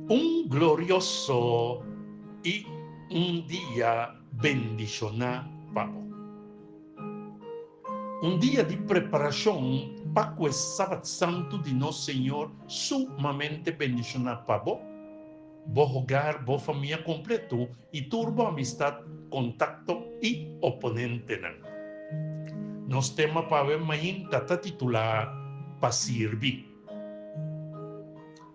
Un glorioso y un día bendicional, Pablo. Un día de preparación para el sábado santo de nuestro Señor, sumamente bendicional, Pablo. Vos hogar, vos familia completo y turbo amistad, contacto y oponente. Nos tema para ver mañana tata titular para servir.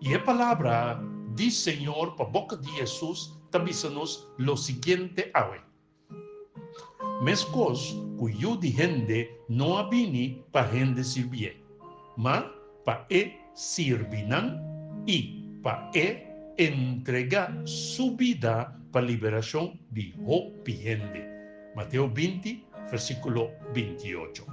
Y la palabra del Señor para boca de Jesús nos lo siguiente hoy. Mescos cuyo de gente no avini para gente servir, ma para sirvinan y para entregar su vida para liberación de gente. Mateo 20, versículo 28.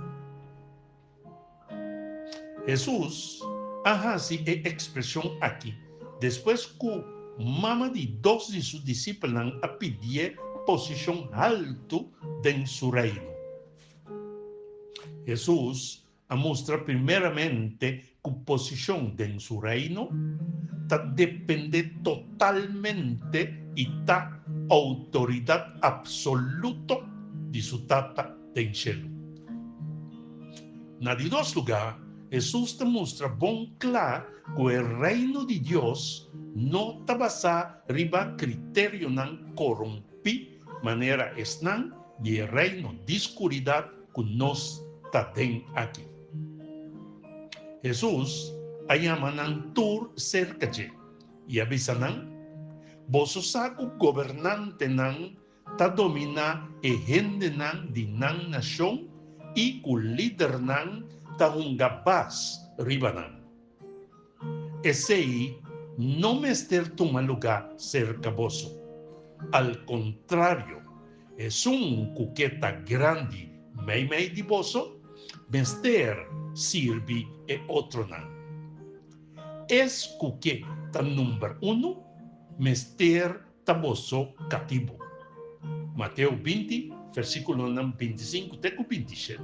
Jesús hace expresión aquí, después que mamá de dos de sus discípulos a pedir posición alta en su reino. Jesús muestra primeramente que posición en su reino depende totalmente y ta autoridad absoluta de su tata del cielo. En dos lugares, Jesús te muestra bien claro que el reino de Dios no está basado en criterio nan corrompi manera esnan y el reino de oscuridad que nos está aquí. Jesús llama tur cerca y avisa vos saco gobernante nan ta domina e gente nan di nan nación y cu líder nan ta hungabas ribanan. Ese no me toma lugar cerca vosso. Al contrario, es un cuqueta grande, mei di vosso, mester sirvi e otro nan. Es cuqueta número 1, mester taboso cativo. Mateo 20, versículo 25 teco 27.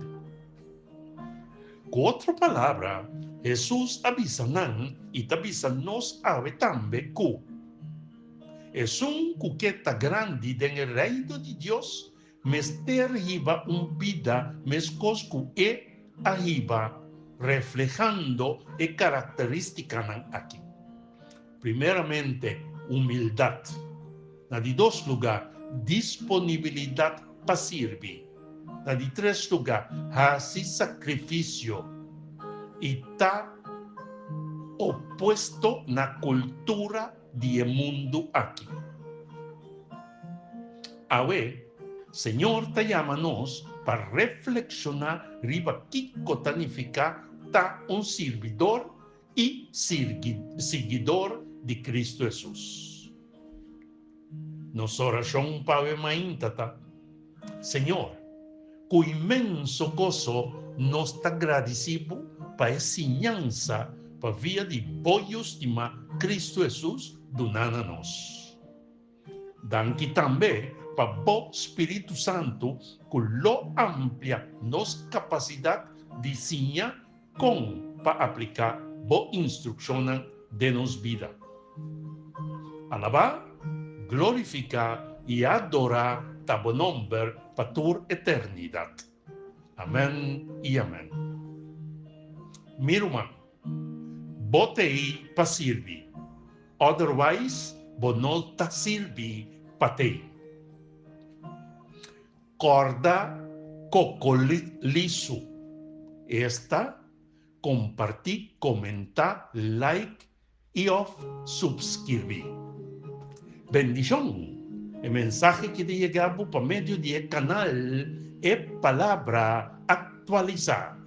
Con otra palabra, Jesús avisa y avisa nos ave también que es un cuqueta grande en el reino de Dios, mester arriba un vida mescoscu arriba reflejando características aquí. Primeramente, humildad. En dos lugares, disponibilidad para servir. En tres lugares, hacer sacrificio. Y está opuesto a la cultura del mundo aquí. Ahora, Señor te llama para reflexionar riba qué significa ta un servidor y seguidor de Cristo Jesús. Nos oración para mañana, Señor, con inmenso gozo nos está agradecido para enseñanza para vía de bollos de Cristo Jesús donándonos. Danke también para el Espíritu Santo que lo amplia nos capacidad de enseñar con para aplicar bo instrucción de nos vida. Alabar, glorificar y adorar tu nombre para tu eternidad. Amén y amén. Mi hermano, bote ahí para servir. Otherwise, no te sirve para ti. Corda cocolizo. Esta, compartir, comentar, like y suscribir. Bendición. El mensaje que te llegaba por medio del canal es palabra actualizada.